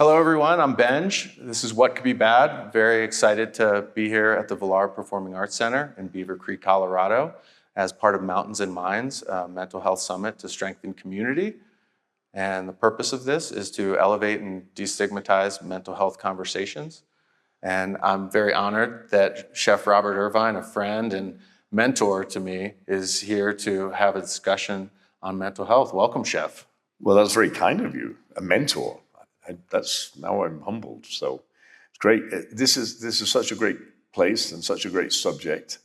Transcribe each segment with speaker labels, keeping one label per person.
Speaker 1: Hello, everyone. I'm Benj. This is What Could Be Bad. Very excited to be here at the Vilar Performing Arts Center in Beaver Creek, Colorado, as part of Mountains and Minds, a mental health summit to strengthen community. And the purpose of this is to elevate and destigmatize mental health conversations. And I'm very honored that Chef Robert Irvine, a friend and mentor to me, is here to have a discussion on mental health. Welcome, Chef.
Speaker 2: Well, that's very kind of you, a mentor. Now I'm humbled. So it's great. This is such a great place and such a great subject.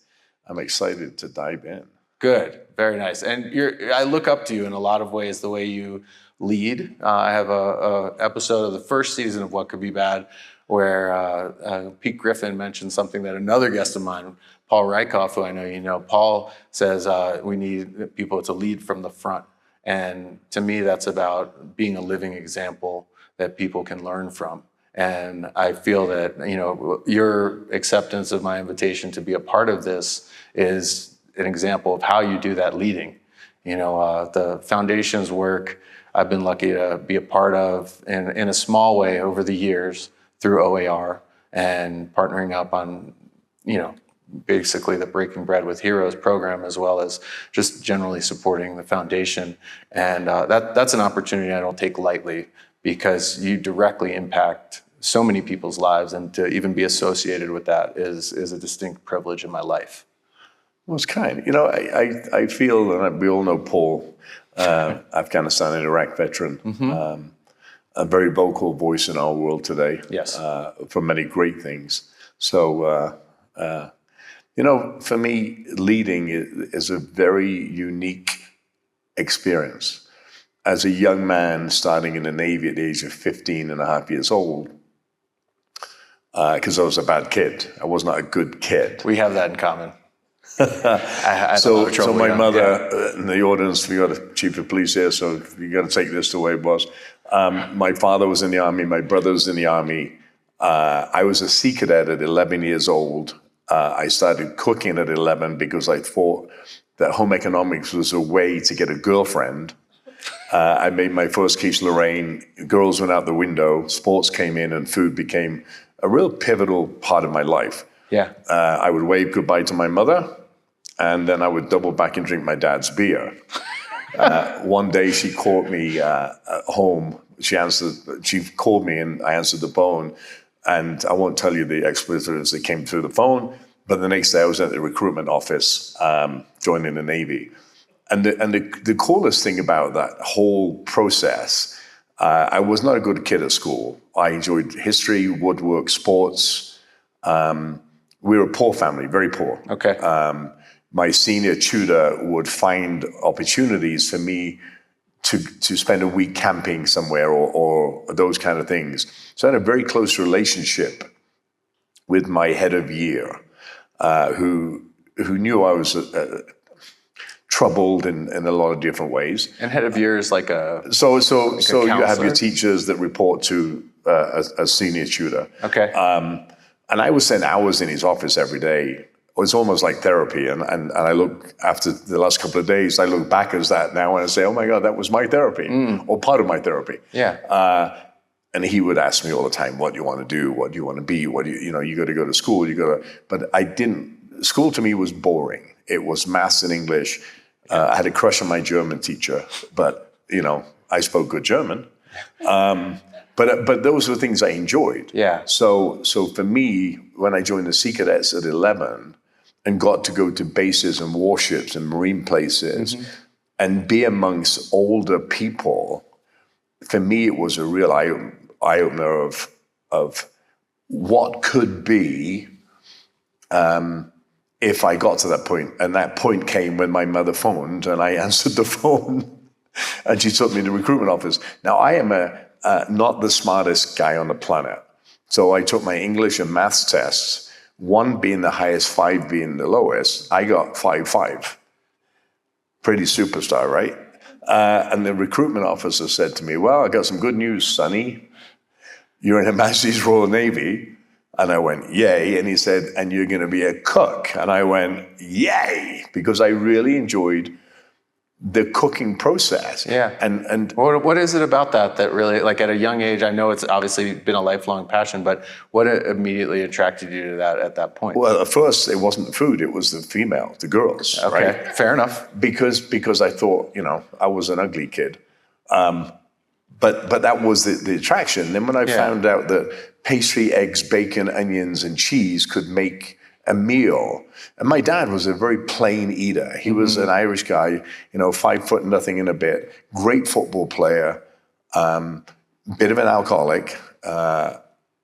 Speaker 2: I'm excited to dive in.
Speaker 1: Good, very nice. And I look up to you in a lot of ways, the way you lead. I have a episode of the first season of What Could Be Bad where Pete Griffin mentioned something that another guest of mine, Paul Rykoff, who I know you know, Paul says we need people to lead from the front. And to me, that's about being a living example that people can learn from. And I feel that, your acceptance of my invitation to be a part of this is an example of how you do that leading. The foundation's work I've been lucky to be a part of in a small way over the years through OAR and partnering up on, basically the Breaking Bread with Heroes program, as well as just generally supporting the foundation. And that's an opportunity I don't take lightly, because you directly impact so many people's lives, and to even be associated with that is a distinct privilege in my life.
Speaker 2: Well, it's kind. I feel, and we all know Paul, Afghanistan and Iraq veteran, a very vocal voice in our world today.
Speaker 1: Yes.
Speaker 2: For many great things. So, for me, leading is a very unique experience. As a young man starting in the Navy at the age of 15 and a half years old, because I was a bad kid. I was not a good kid.
Speaker 1: We have that in common.
Speaker 2: So my mother, in the audience, we got a chief of police here, so you got to take this the way it was. My father was in the Army, my brother was in the Army. I was a sea cadet at 11 years old. I started cooking at 11 because I thought that home economics was a way to get a girlfriend. I made my first quiche Lorraine. Girls went out the window. Sports came in, and food became a real pivotal part of my life.
Speaker 1: Yeah.
Speaker 2: I would wave goodbye to my mother, and then I would double back and drink my dad's beer. One day she caught me at home. She called me, and I answered the phone. And I won't tell you the expletives that came through the phone, but the next day I was at the recruitment office, joining the Navy. And the coolest thing about that whole process, I was not a good kid at school. I enjoyed history, woodwork, sports. We were a poor family, very poor.
Speaker 1: Okay.
Speaker 2: My senior tutor would find opportunities for me to spend a week camping somewhere or those kind of things. So I had a very close relationship with my head of year, who knew I was troubled in a lot of different ways.
Speaker 1: And head of year is like a
Speaker 2: So you have
Speaker 1: counselor?
Speaker 2: your teachers that report to a senior tutor.
Speaker 1: Okay.
Speaker 2: And I would spend hours in his office every day. It was almost like therapy. And I look, after the last couple of days, I look back as that now and I say, oh my God, that was my therapy, or part of my therapy.
Speaker 1: Yeah.
Speaker 2: And he would ask me all the time, what do you want to do? What do you want to be? You got to go to school. But I didn't. School to me was boring. It was maths and English. I had a crush on my German teacher, but I spoke good German. But those were things I enjoyed.
Speaker 1: Yeah.
Speaker 2: So for me, when I joined the Sea Cadets at 11 and got to go to bases and warships and marine places and be amongst older people, for me it was a real eye-opener of what could be if I got to that point. And that point came when my mother phoned and I answered the phone and she took me to the recruitment office. Now, I am not the smartest guy on the planet. So I took my English and maths tests, 1 being the highest, 5 being the lowest. I got 5.5. Pretty superstar, right? And the recruitment officer said to me, well, I got some good news, Sonny. You're in a Majesty's Royal Navy. And I went, yay. And he said, and you're going to be a cook. And I went, yay, because I really enjoyed the cooking process.
Speaker 1: Yeah.
Speaker 2: And
Speaker 1: what is it about that really, like at a young age, I know it's obviously been a lifelong passion, but what immediately attracted you to that at that point?
Speaker 2: well, at first it wasn't the food, it was the female, the girls,
Speaker 1: Okay,
Speaker 2: right?
Speaker 1: fair enough.
Speaker 2: Because I thought, I was an ugly kid. But that was the attraction. Then when I found out that pastry, eggs, bacon, onions, and cheese could make a meal, and my dad was a very plain eater. He was an Irish guy, 5 foot nothing in a bit, great football player, bit of an alcoholic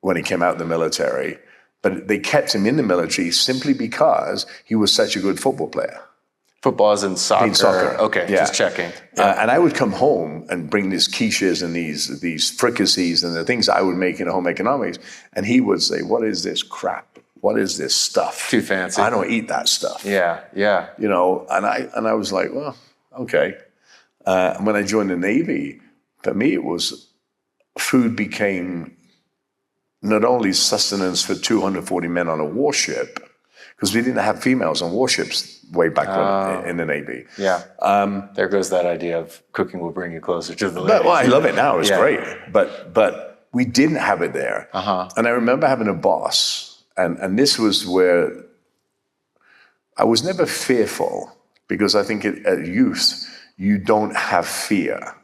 Speaker 2: when he came out of the military. But they kept him in the military simply because he was such a good football player.
Speaker 1: Football as in soccer?
Speaker 2: In soccer.
Speaker 1: Okay,
Speaker 2: Yeah.
Speaker 1: just checking.
Speaker 2: And I would come home and bring these quiches and these fricassees and the things I would make in home economics, and he would say, "What is this crap? What is this stuff?
Speaker 1: Too fancy.
Speaker 2: I don't eat that stuff."
Speaker 1: Yeah.
Speaker 2: And I was like, well, okay. And when I joined the Navy, for me it was food became not only sustenance for 240 men on a warship, because we didn't have females on warships way back when in the Navy.
Speaker 1: Yeah. There goes that idea of cooking will bring you closer to the ladies.
Speaker 2: Well, I love it now. It's great. But we didn't have it there. And I remember having a boss, and this was where I was never fearful, because I think at youth, you don't have fear.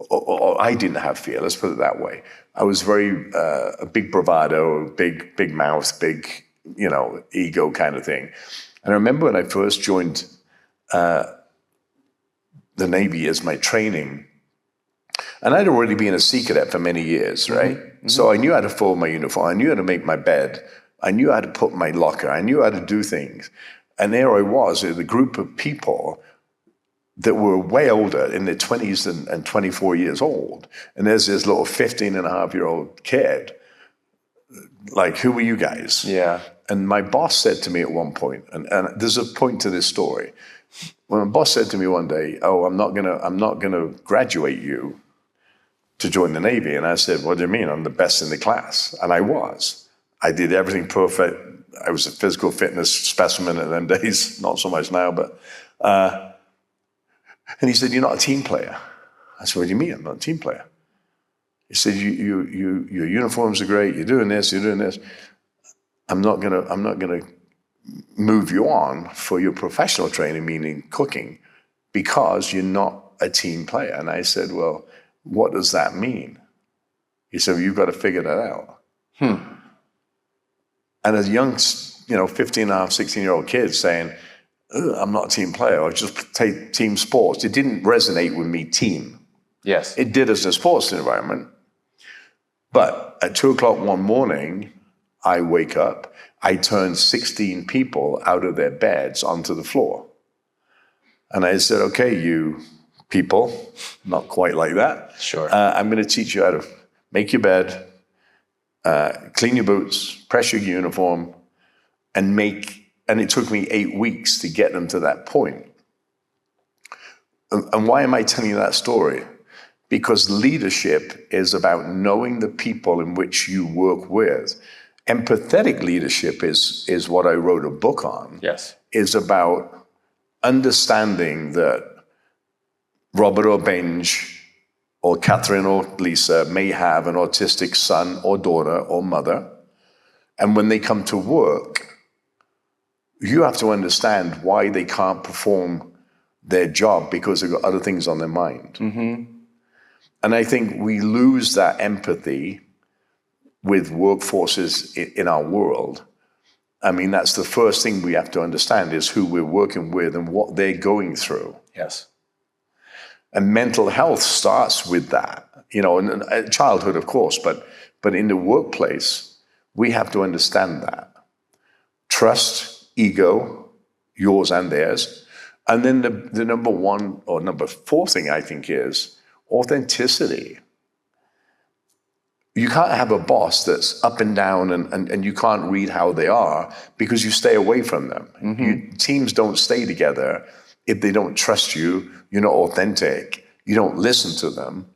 Speaker 2: Or I didn't have fear, let's put it that way. I was very, a big bravado, big mouth, big, ego kind of thing. And I remember when I first joined the Navy as my training, and I'd already been a Sea Cadet for many years, right? So I knew how to fold my uniform. I knew how to make my bed. I knew how to put my locker. I knew how to do things. And there I was with a group of people that were way older, in their 20s and 24 years old. And there's this little 15-and-a-half-year-old kid. Like, who are you guys?
Speaker 1: Yeah.
Speaker 2: And my boss said to me at one point, and there's a point to this story. When my boss said to me one day, "Oh, I'm not gonna graduate you to join the Navy," and I said, "What do you mean? I'm the best in the class." And I was. I did everything perfect. I was a physical fitness specimen in them days, not so much now, but. And he said, "You're not a team player." I said, "What do you mean I'm not a team player?" He said, your uniforms are great. You're doing this. You're doing this. I'm not gonna move you on for your professional training, meaning cooking, because you're not a team player. And I said, "Well, what does that mean?" He said, "Well, you've got to figure that out." And as a young, 15-and-a-half, 16-year-old kid saying, "I'm not a team player, or just take team sports," it didn't resonate with me, team.
Speaker 1: Yes.
Speaker 2: It did as a sports environment. But at 2:00 one morning, I wake up, I turn 16 people out of their beds onto the floor. And I said, "Okay, you people," not quite like that.
Speaker 1: Sure.
Speaker 2: "I'm going to teach you how to make your bed, clean your boots, press your uniform, and it took me 8 weeks to get them to that point." And why am I telling you that story? Because leadership is about knowing the people in which you work with. Empathetic leadership is what I wrote a book on.
Speaker 1: Yes.
Speaker 2: Is about understanding that Robert or Benj or Catherine or Lisa may have an autistic son or daughter or mother. And when they come to work, you have to understand why they can't perform their job, because they've got other things on their mind. And I think we lose that empathy with workforces in our world. I mean, that's the first thing we have to understand, is who we're working with and what they're going through.
Speaker 1: Yes.
Speaker 2: And mental health starts with that, in childhood, of course, but in the workplace, we have to understand that. Trust, ego, yours and theirs. And then the number one or number four thing, I think, is authenticity. You can't have a boss that's up and down and you can't read how they are, because you stay away from them. Teams don't stay together if they don't trust you, you're not authentic, you don't listen to them.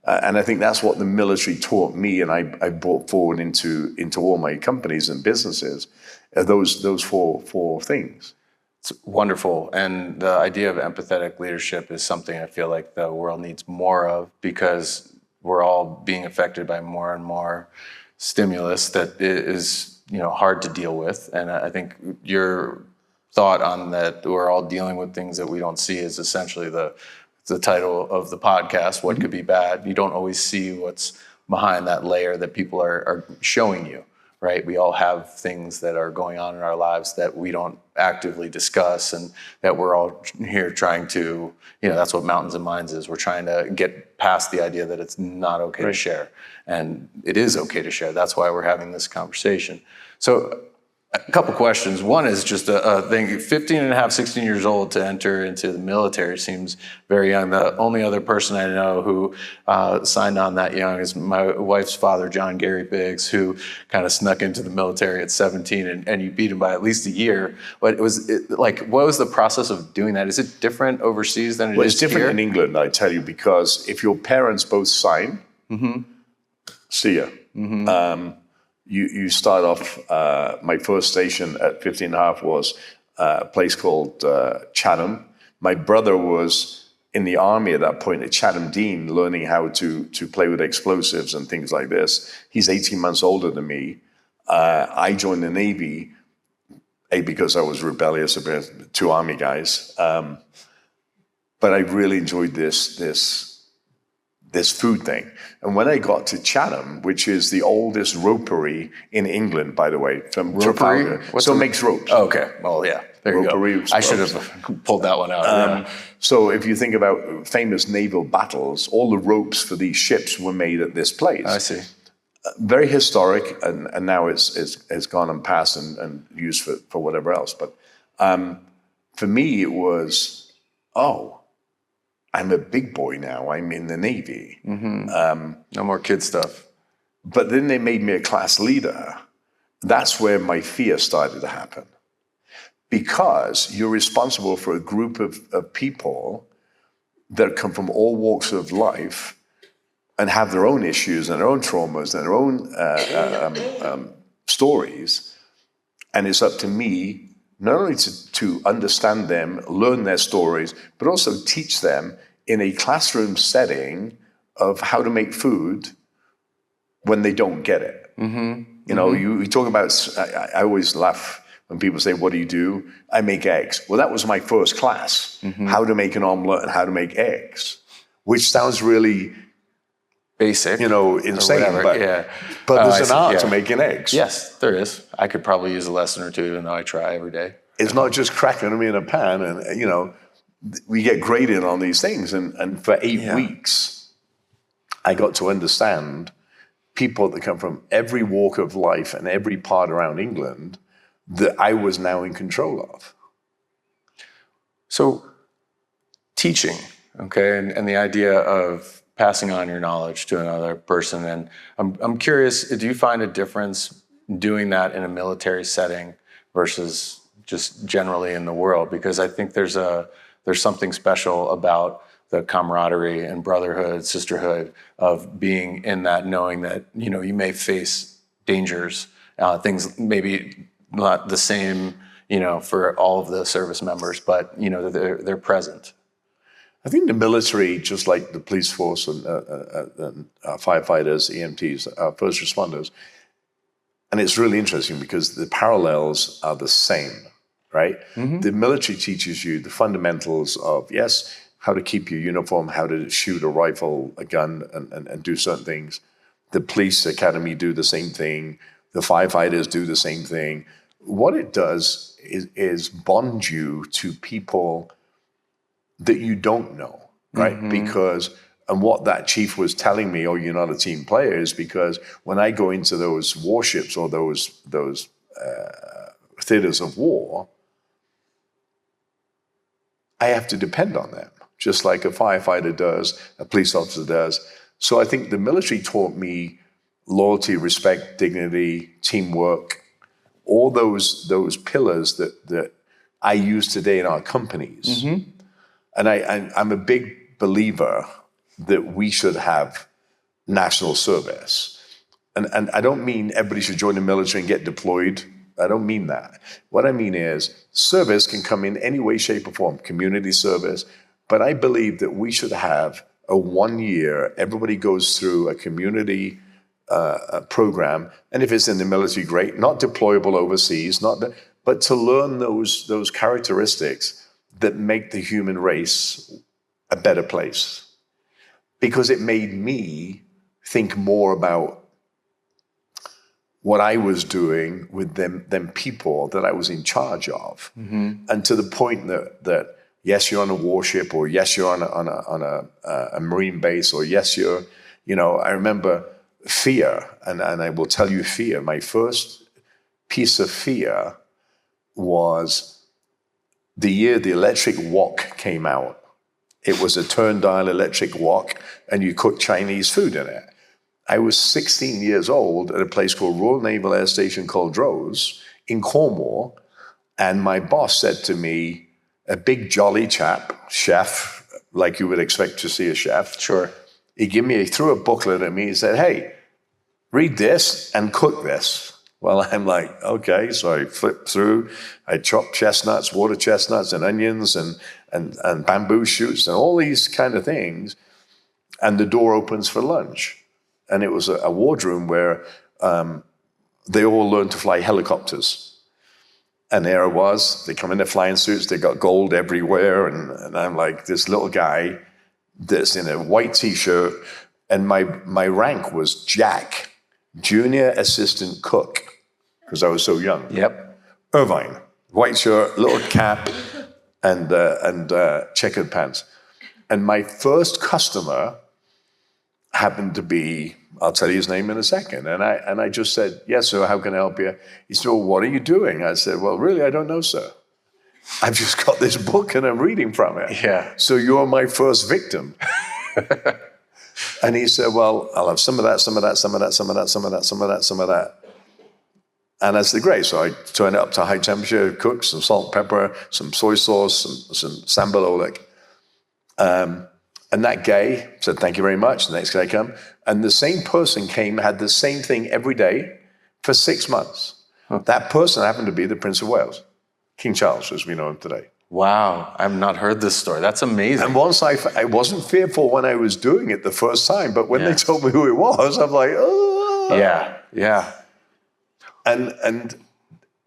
Speaker 2: And I think that's what the military taught me, and I brought forward into all my companies and businesses, those four things.
Speaker 1: It's wonderful. And the idea of empathetic leadership is something I feel like the world needs more of, because we're all being affected by more and more stimulus that is, hard to deal with. And I think your thought on that we're all dealing with things that we don't see is essentially the title of the podcast, What Could Be Bad. You don't always see what's behind that layer that people are showing you, right? We all have things that are going on in our lives that we don't actively discuss, and that we're all here trying to, that's what Mountains and Minds is. We're trying to get past the idea that it's not okay to share. And it is okay to share. That's why we're having this conversation. So a couple questions. One is just a thing. 15 and a half, 16 years old to enter into the military seems very young. The only other person I know who signed on that young is my wife's father, John Gary Biggs, who kind of snuck into the military at 17, and you beat him by at least a year. But what was the process of doing that? Is it different overseas than it is here?
Speaker 2: Well, it's different in England, I tell you, because if your parents both sign, see ya. You start off, my first station at 15 and a half was a place called Chatham. My brother was in the army at that point at Chatham Dean, learning how to play with explosives and things like this. He's 18 months older than me. I joined the Navy, because I was rebellious about two army guys. But I really enjoyed this food thing. And when I got to Chatham, which is the oldest ropery in England, by the way, from Trafalgar. So it makes ropes.
Speaker 1: Oh, okay. Well, yeah. There you go. I should have pulled that one out.
Speaker 2: So if you think about famous naval battles, all the ropes for these ships were made at this place.
Speaker 1: I see.
Speaker 2: Very historic, and now it's gone and passed and used for whatever else. But for me, it was, I'm a big boy now. I'm in the Navy.
Speaker 1: No more kid stuff.
Speaker 2: But then they made me a class leader. That's where my fear started to happen. Because you're responsible for a group of people that come from all walks of life and have their own issues and their own traumas and their own stories. And it's up to me not only to understand them, learn their stories, but also teach them in a classroom setting of how to make food when they don't get it. You talk about, I always laugh when people say, what do? I make eggs. Well, that was my first class, how to make an omelet and how to make eggs, which sounds really
Speaker 1: basic,
Speaker 2: insane, but there's an art to making eggs.
Speaker 1: Yes, there is. I could probably use a lesson or two, even though I try every day.
Speaker 2: It's not just cracking them in a pan, and we get graded on these things. And for 8 weeks, I got to understand people that come from every walk of life and every part around England that I was now in control of.
Speaker 1: So, teaching, okay, and the idea of passing on your knowledge to another person. And I'm curious, do you find a difference doing that in a military setting versus just generally in the world? Because I think there's something special about the camaraderie and brotherhood, sisterhood of being in that, knowing that, you may face dangers, things maybe not the same, for all of the service members, but, they're present.
Speaker 2: I think the military, just like the police force and firefighters, EMTs, first responders, and it's really interesting because the parallels are the same, right? The military teaches you the fundamentals of, yes, how to keep your uniform, how to shoot a rifle, a gun, and do certain things. The police academy do the same thing. The firefighters do the same thing. What it does is bond you to people that you don't know, right? And what that chief was telling me, you're not a team player, is because when I go into those warships or those theaters of war, I have to depend on them, just like a firefighter does, a police officer does. So I think the military taught me loyalty, respect, dignity, teamwork, all those pillars that I use today in our companies. And I'm a big believer that we should have national service. And I don't mean everybody should join the military and get deployed I don't mean that. What I mean is service can come in any way, shape, or form, community service. But I believe that we should have a 1 year, everybody goes through a community program. And if it's in the military, great, not deployable overseas, but to learn those characteristics that make the human race a better place. Because it made me think more about what I was doing with them people that I was in charge of. And to the point that yes, you're on a warship, or yes, you're on a marine base, or yes, I remember fear, and I will tell you fear. My first piece of fear was the year the electric wok came out. It was a turn-dial electric wok, and you cooked Chinese food in it. I was 16 years old at a place called Royal Naval Air Station Culdrose in Cornwall, and my boss said to me, a big jolly chap, chef, like you would expect to see a chef.
Speaker 1: Sure.
Speaker 2: He threw a booklet at me and said, hey, read this and cook this. Well, I'm like, okay. So I flipped through, I chopped chestnuts, water chestnuts, and onions, and bamboo shoots, and all these kind of things. And the door opens for lunch. And it was a wardroom where they all learned to fly helicopters. And there I was. They come in their flying suits. They got gold everywhere. And I'm like this little guy that's in a white T-shirt. And my rank was Jack, Junior Assistant Cook, because I was so young.
Speaker 1: Yep.
Speaker 2: Irvine, white shirt, little cap, and checkered pants. And my first customer happened to be, I'll tell you his name in a second. And I just said, yes, sir, how can I help you? He said, well, what are you doing? I said, well, really, I don't know, sir. I've just got this book and I'm reading from it.
Speaker 1: Yeah.
Speaker 2: So you're my first victim. And he said, well, I'll have some of that, some of that, some of that, some of that, some of that, some of that, some of that. And that's the great. So I turn it up to high temperature, cook some salt, pepper, some soy sauce, some sambal oelek. And that guy said, thank you very much. The next guy came. And the same person came, had the same thing every day for 6 months. Huh. That person happened to be the Prince of Wales, King Charles, as we know him today.
Speaker 1: Wow, I've not heard this story. That's amazing.
Speaker 2: And once I wasn't fearful when I was doing it the first time, but when they told me who it was, I'm like, oh.
Speaker 1: Yeah, yeah.
Speaker 2: And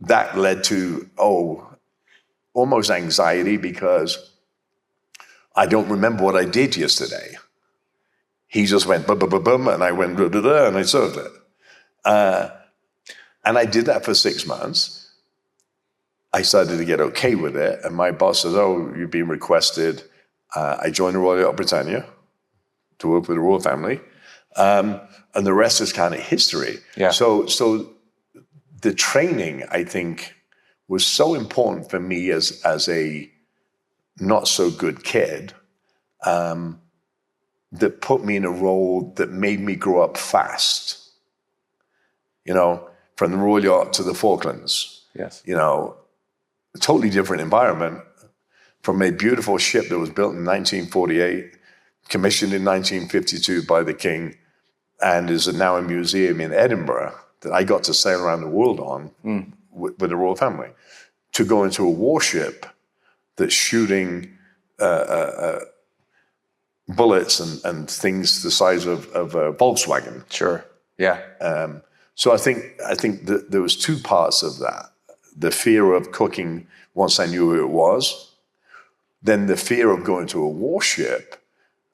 Speaker 2: that led to, almost anxiety, because I don't remember what I did yesterday. He just went, bum, bum, bum, bum, and I went, da, da, da, and I served it. And I did that for 6 months. I started to get okay with it, and my boss says, you've been requested. I joined the Royal Yacht Britannia to work with the royal family, and the rest is kind of history.
Speaker 1: Yeah.
Speaker 2: So the training, I think, was so important for me as a not so good kid, that put me in a role that made me grow up fast. From the Royal Yacht to the Falklands.
Speaker 1: Yes.
Speaker 2: A totally different environment, from a beautiful ship that was built in 1948, commissioned in 1952 by the King, and is now a museum in Edinburgh that I got to sail around the world on with the royal family, to go into a warship that's shooting bullets and things the size of a Volkswagen.
Speaker 1: Sure. Yeah.
Speaker 2: So I think that there was two parts of that. The fear of cooking once I knew who it was, then the fear of going to a warship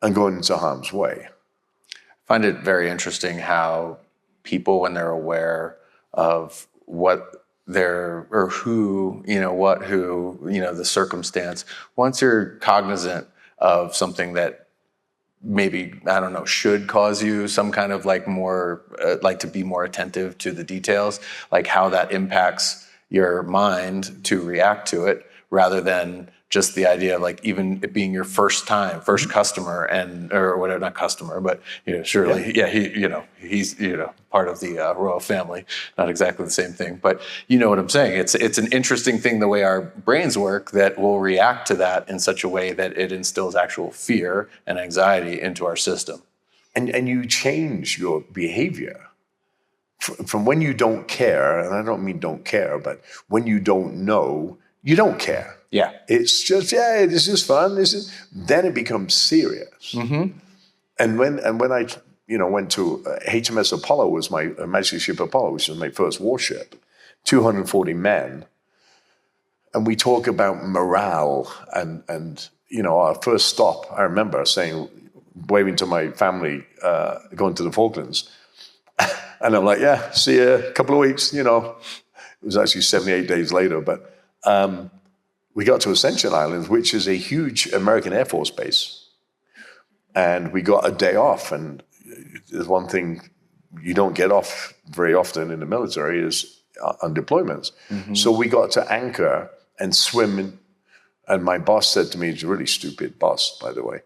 Speaker 2: and going into harm's way.
Speaker 1: I find it very interesting how people, when they're aware of what they're, or who, the circumstance, once you're cognizant of something that maybe, I don't know, should cause you some kind of more, to be more attentive to the details, like how that impacts your mind to react to it, rather than just the idea of even it being your first customer, or whatever, not customer, but surely, he's part of the royal family, not exactly the same thing, but you know what I'm saying. It's an interesting thing, the way our brains work, that will react to that in such a way that it instills actual fear and anxiety into our system.
Speaker 2: And you change your behavior. from when you don't care, and I don't mean don't care, but when you don't know, you don't care.
Speaker 1: Yeah.
Speaker 2: It's just, this is fun. Then it becomes serious.
Speaker 1: Mm-hmm.
Speaker 2: And when I went to HMS Apollo was my Majesty Ship Apollo, which was my first warship, 240 men. And we talk about morale and our first stop, I remember waving to my family, going to the Falklands. And I'm like, yeah, see you a couple of weeks, It was actually 78 days later, but we got to Ascension Island, which is a huge American Air Force base. And we got a day off. And there's one thing you don't get off very often in the military is on deployments. Mm-hmm. So we got to anchor and swim. And my boss said to me, he's a really stupid boss, by the way,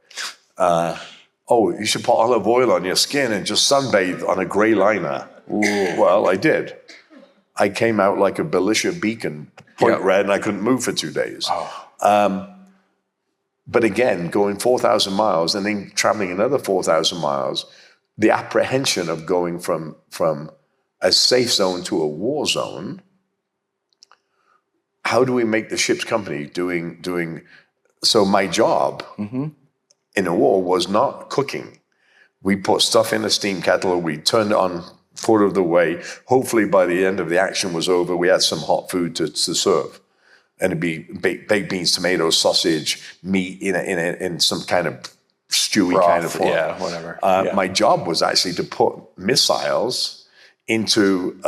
Speaker 2: you should put olive oil on your skin and just sunbathe on a gray liner. Ooh. Well, I did. I came out like a Belisha beacon, point red, and I couldn't move for 2 days. Oh. But again, going 4,000 miles and then traveling another 4,000 miles, the apprehension of going from a safe zone to a war zone, how do we make the ship's company doing? So my job in a war was not cooking. We put stuff in a steam kettle, we turned it on quarter of the way. Hopefully by the end of the action was over, we had some hot food to serve. And it'd be baked beans, tomatoes, sausage, meat in some kind of stewy broth, kind of form.
Speaker 1: Yeah, whatever.
Speaker 2: My job was actually to put missiles into,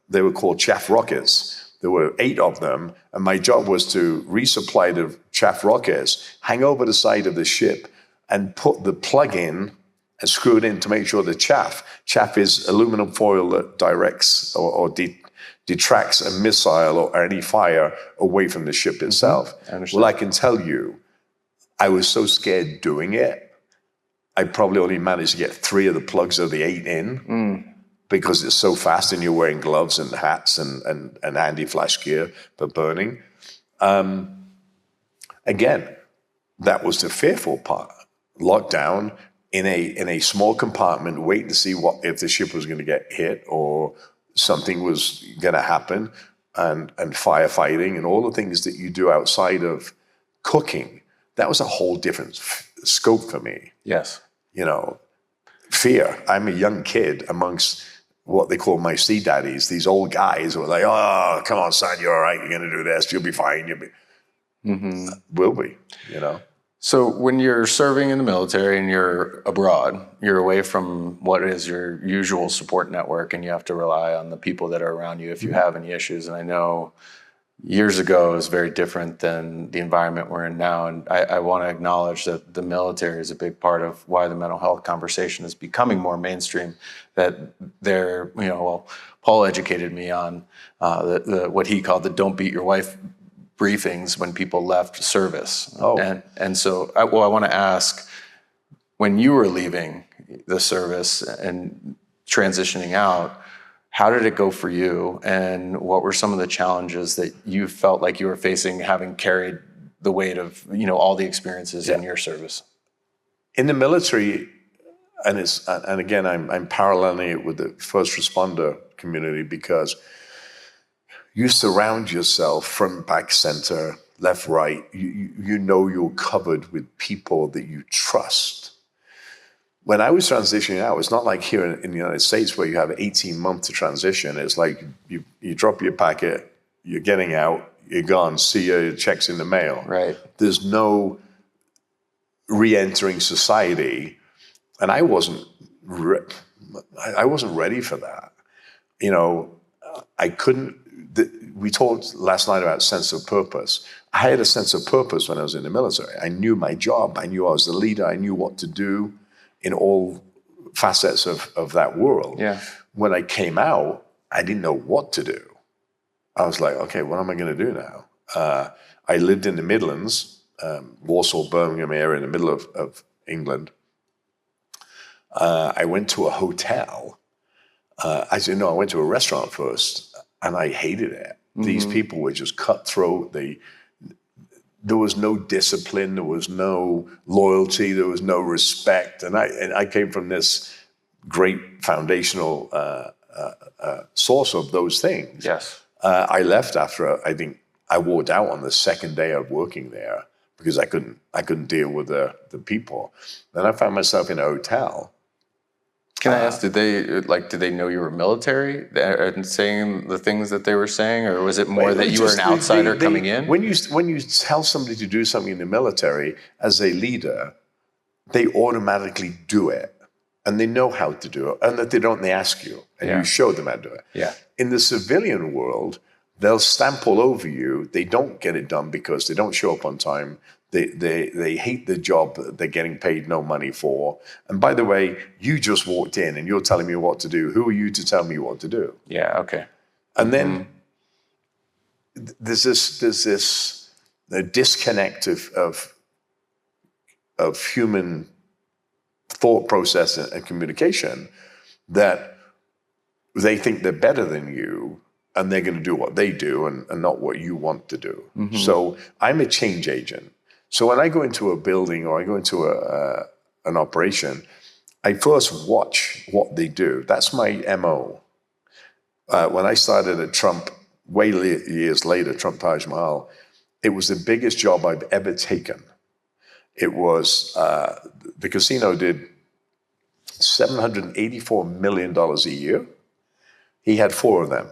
Speaker 2: they were called chaff rockets. There were 8 of them, and my job was to resupply the chaff rockets, hang over the side of the ship, and put the plug in and screw it in to make sure the chaff is aluminum foil that directs or detracts a missile or any fire away from the ship itself. Well, I can tell you, I was so scared doing it, I probably only managed to get 3 of the plugs of the 8 in because it's so fast and you're wearing gloves and hats and anti-flash gear for burning. Again, that was the fearful part. Locked down in a small compartment, waiting to see if the ship was going to get hit or something was going to happen, and firefighting and all the things that you do outside of cooking. That was a whole different scope for me.
Speaker 1: Yes.
Speaker 2: Fear. I'm a young kid amongst what they call my sea daddies, these old guys who are like, oh, come on, son, you're all right. You're going to do this. You'll be fine. Will be,
Speaker 1: So when you're serving in the military and you're abroad, you're away from what is your usual support network, and you have to rely on the people that are around you if you have any issues. And I know years ago it was very different than the environment we're in now. And I want to acknowledge that the military is a big part of why the mental health conversation is becoming more mainstream, that they're, Paul educated me on what he called the don't beat your wife briefings when people left service.
Speaker 2: Oh.
Speaker 1: And so I want to ask, when you were leaving the service and transitioning out, how did it go for you? And what were some of the challenges that you felt like you were facing, having carried the weight of, all the experiences in your service?
Speaker 2: In the military, and again, I'm paralleling it with the first responder community, because you surround yourself front, back, center, left, right. You're covered with people that you trust. When I was transitioning out, it's not like here in the United States where you have 18 months to transition. It's like you drop your packet, you're getting out, you're gone, see your checks in the mail.
Speaker 1: Right.
Speaker 2: There's no re-entering society. And I wasn't ready for that. I couldn't. We talked last night about sense of purpose. I had a sense of purpose when I was in the military. I knew my job. I knew I was the leader. I knew what to do in all facets of that world.
Speaker 1: Yeah.
Speaker 2: When I came out, I didn't know what to do. I was like, okay, what am I going to do now? I lived in the Midlands, Warsaw, Birmingham area in the middle of England. I went to a hotel. I went to a restaurant first, and I hated it. Mm-hmm. These people were just cutthroat. There was no discipline. There was no loyalty. There was no respect. And I came from this great foundational source of those things.
Speaker 1: Yes.
Speaker 2: I left after I walked out on the second day of working there because I couldn't deal with the people. Then I found myself in a hotel.
Speaker 1: Can I ask, did they know you were military and saying the things that they were saying, or was it more that you were an outsider coming in?
Speaker 2: When you tell somebody to do something in the military as a leader, they automatically do it, and they know how to do it, and that they ask you, and you show them how to do it.
Speaker 1: Yeah.
Speaker 2: In the civilian world, they'll stamp all over you. They don't get it done because they don't show up on time. They hate the job that they're getting paid no money for. And by the way, you just walked in and you're telling me what to do. Who are you to tell me what to do?
Speaker 1: Yeah, okay.
Speaker 2: And then there's this disconnect of human thought process and communication that they think they're better than you and they're going to do what they do and not what you want to do. Mm-hmm. So I'm a change agent. So when I go into a building or I go into an operation, I first watch what they do. That's my MO. When I started at Trump, years later, Trump Taj Mahal, it was the biggest job I've ever taken. It was, the casino did $784 million a year. He had 4 of them.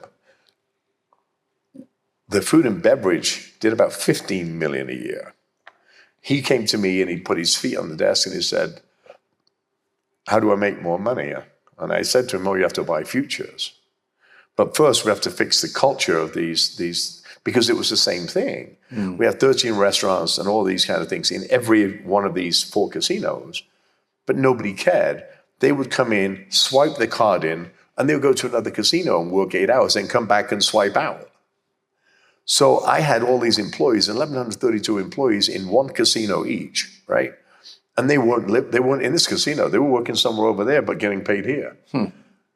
Speaker 2: The food and beverage did about $15 million a year. He came to me and he put his feet on the desk and he said, how do I make more money? And I said to him, you have to buy futures. But first we have to fix the culture of these because it was the same thing. We have 13 restaurants and all these kind of things in every one of these 4 casinos, but nobody cared. They would come in, swipe the card in, and they would go to another casino and work 8 hours, then come back and swipe out. So I had all these employees, 1,132 employees in 1 casino each, right? And they weren't in this casino. They were working somewhere over there, but getting paid here.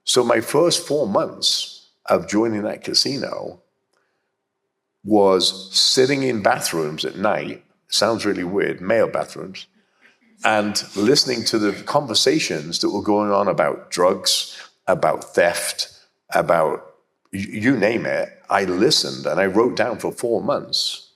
Speaker 2: So my first 4 months of joining that casino was sitting in bathrooms at night, sounds really weird, male bathrooms, and listening to the conversations that were going on about drugs, about theft, about you name it. I listened and I wrote down for 4 months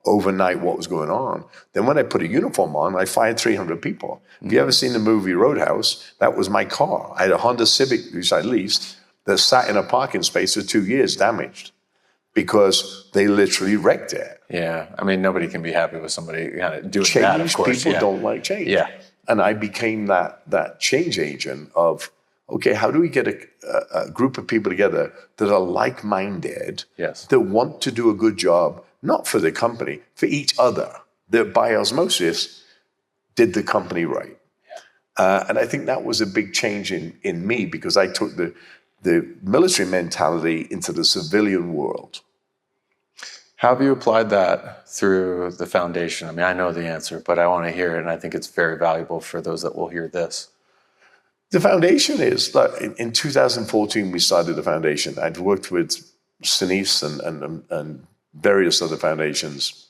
Speaker 2: overnight what was going on. Then when I put a uniform on, I fired 300 people. If you ever seen the movie Roadhouse, that was my car. I had a Honda Civic, which I leased, that sat in a parking space for 2 years damaged because they literally wrecked it.
Speaker 1: Yeah, I mean, nobody can be happy with somebody kind of doing that, of course.
Speaker 2: People don't like change.
Speaker 1: Yeah.
Speaker 2: And I became that change agent of, okay, how do we get a group of people together that are like-minded, that want to do a good job, not for the company, for each other, that by osmosis did the company right. And I think that was a big change in me because I took the military mentality into the civilian world.
Speaker 1: How have you applied that through the foundation? I mean, I know the answer, but I want to hear it, and I think it's very valuable for those that will hear this.
Speaker 2: The foundation is, in 2014, we started the foundation. I'd worked with Sinise and various other foundations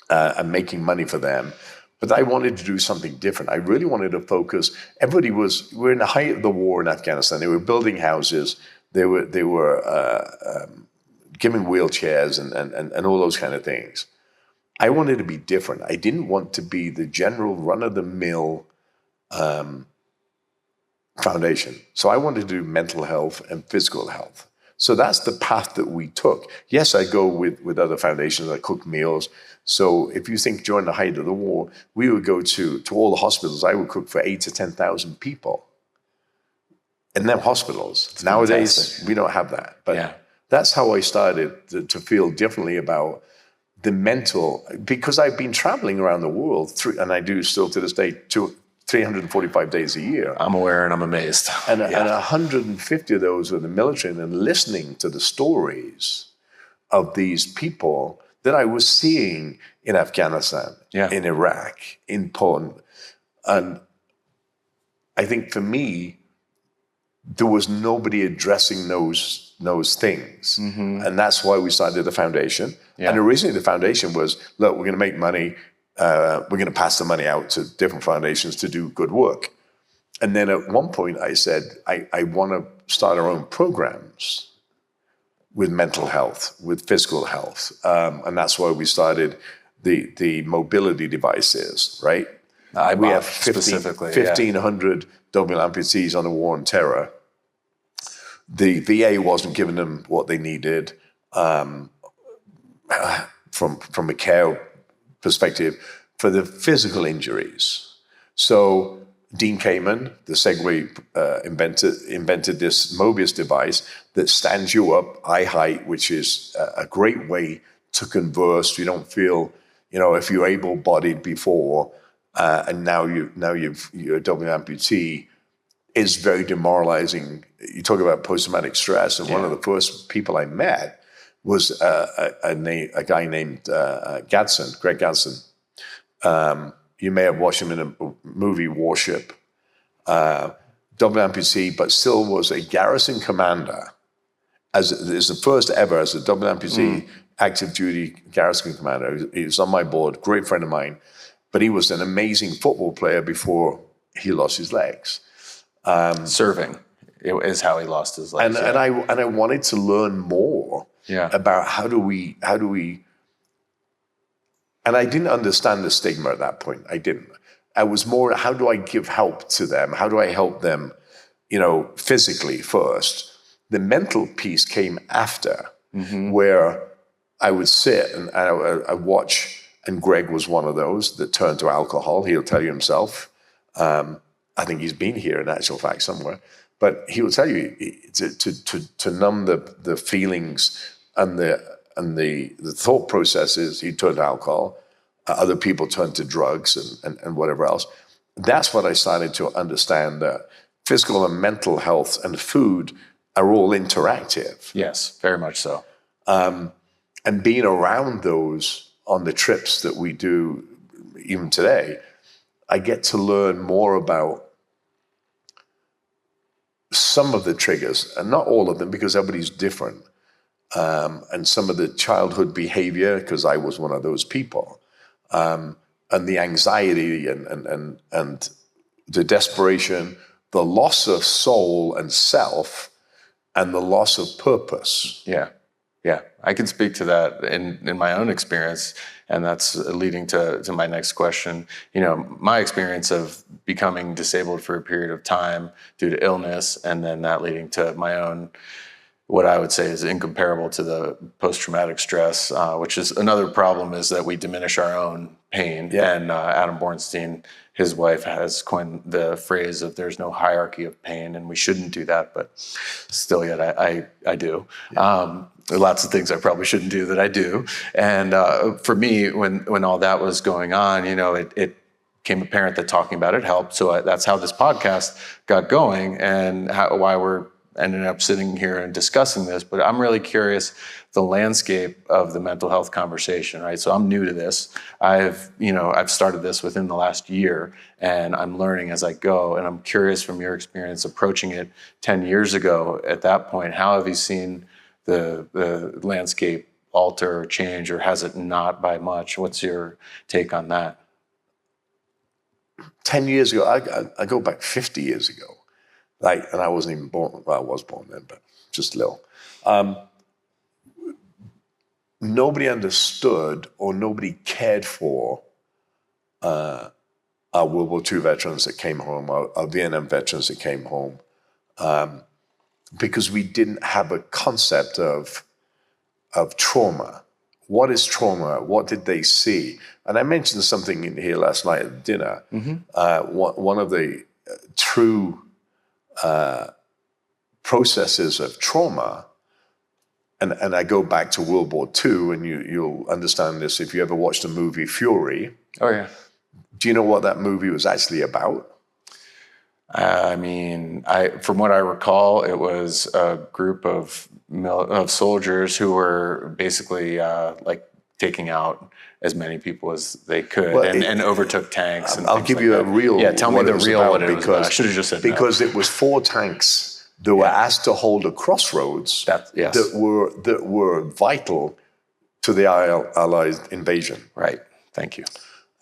Speaker 2: and making money for them. But I wanted to do something different. I really wanted to focus. We're in the height of the war in Afghanistan. They were building houses. They were giving wheelchairs and all those kind of things. I wanted to be different. I didn't want to be the general run-of-the-mill foundation. So I wanted to do mental health and physical health. So that's the path that we took. Yes, I go with other foundations. I cook meals. So if you think during the height of the war, we would go to all the hospitals. I would cook for 8,000 to 10,000 people in them hospitals.
Speaker 1: It's
Speaker 2: nowadays,
Speaker 1: fantastic.
Speaker 2: We don't have that. But that's how I started to feel differently about the mental, because I've been traveling around the world, and I do still to this day, 345 days a year.
Speaker 1: I'm aware and I'm amazed.
Speaker 2: And 150 of those were the military, and listening to the stories of these people that I was seeing in Afghanistan, in Iraq, in Poland. And I think for me, there was nobody addressing those things. Mm-hmm. And that's why we started the foundation. Yeah. And originally the foundation was, look, we're going to make money. We're going to pass the money out to different foundations to do good work. And then at one point I said, I want to start our own programs with mental health, with physical health. And that's why we started the mobility devices, right? We have
Speaker 1: specifically
Speaker 2: 1,500 double amputees on the war on terror. The VA wasn't giving them what they needed from a care perspective for the physical injuries. So Dean Kamen, the Segway invented this Mobius device that stands you up eye height, which is a great way to converse. You don't feel, if you're able-bodied before and now you're a double amputee, is very demoralizing. You talk about post-traumatic stress, and one of the first people I met was a guy named Greg Gadsden. You may have watched him in a movie, Warship. Double amputee, but still was a garrison commander. As the first ever as a double amputee, active duty garrison commander. He was on my board, great friend of mine. But he was an amazing football player before he lost his legs.
Speaker 1: Serving is how he lost his legs.
Speaker 2: And I wanted to learn more about how do we. And I didn't understand the stigma at that point. I didn't. I was more, how do I give help to them? How do I help them, physically first? The mental piece came after, where I would sit and I watch. And Greg was one of those that turned to alcohol. He'll tell you himself. I think he's been here in actual fact somewhere. But he will tell you to numb the feelings and the thought processes, he turned to alcohol. Other people turned to drugs and whatever else. That's what I started to understand, that physical and mental health and food are all interactive.
Speaker 1: Yes, very much so.
Speaker 2: And being around those on the trips that we do, even today, I get to learn more about some of the triggers, and not all of them, because everybody's different. And some of the childhood behavior, because I was one of those people, and the anxiety and the desperation, the loss of soul and self, and the loss of purpose.
Speaker 1: Yeah, I can speak to that in my own experience, and that's leading to my next question. My experience of becoming disabled for a period of time due to illness, and then that leading to my own, what I would say is incomparable to the post-traumatic stress, which is another problem, is that we diminish our own pain.
Speaker 2: Yeah.
Speaker 1: And Adam Bornstein, his wife, has coined the phrase of there's no hierarchy of pain, and we shouldn't do that, but still yet I do. Yeah. There are lots of things I probably shouldn't do that I do. And for me, when all that was going on, it became apparent that talking about it helped. So that's how this podcast got going, and why we're ended up sitting here and discussing this. But I'm really curious the landscape of the mental health conversation, right? So I'm new to this. I've started this within the last year, and I'm learning as I go. And I'm curious, from your experience approaching it 10 years ago, at that point, how have you seen the landscape alter or change, or has it not by much? What's your take on that?
Speaker 2: 10 years ago, I go back 50 years ago. And I wasn't even born. Well, I was born then, but just little. Nobody understood or nobody cared for our World War II veterans that came home, our Vietnam veterans that came home, because we didn't have a concept of trauma. What is trauma? What did they see? And I mentioned something in here last night at dinner. One of the true processes of trauma, and I go back to World War II, and you'll understand this if you ever watched the movie Fury.
Speaker 1: Oh, yeah.
Speaker 2: Do you know what that movie was actually about?
Speaker 1: From what I recall, it was a group of soldiers who were basically taking out as many people as they could, and overtook tanks. And
Speaker 2: I'll give you a real.
Speaker 1: Yeah, tell me the real what it was about. I should have just said
Speaker 2: because it was 4 tanks that were asked to hold a crossroads that were vital to the Allied invasion.
Speaker 1: Right. Thank you.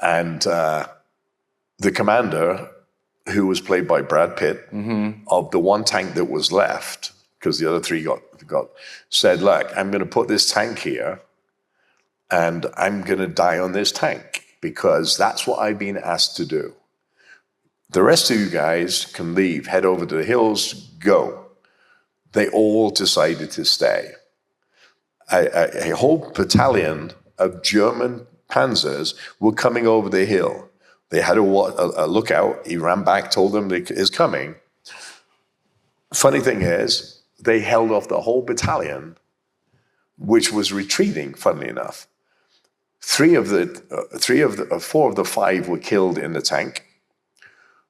Speaker 2: And the commander who was played by Brad Pitt, of the one tank that was left, because the other three got said, look, I'm going to put this tank here, and I'm going to die on this tank, because that's what I've been asked to do. The rest of you guys can leave, head over to the hills, go. They all decided to stay. A whole battalion of German panzers were coming over the hill. They had a lookout. He ran back, told them he's coming. Funny thing is, they held off the whole battalion, which was retreating, funnily enough. Four of the five were killed in the tank.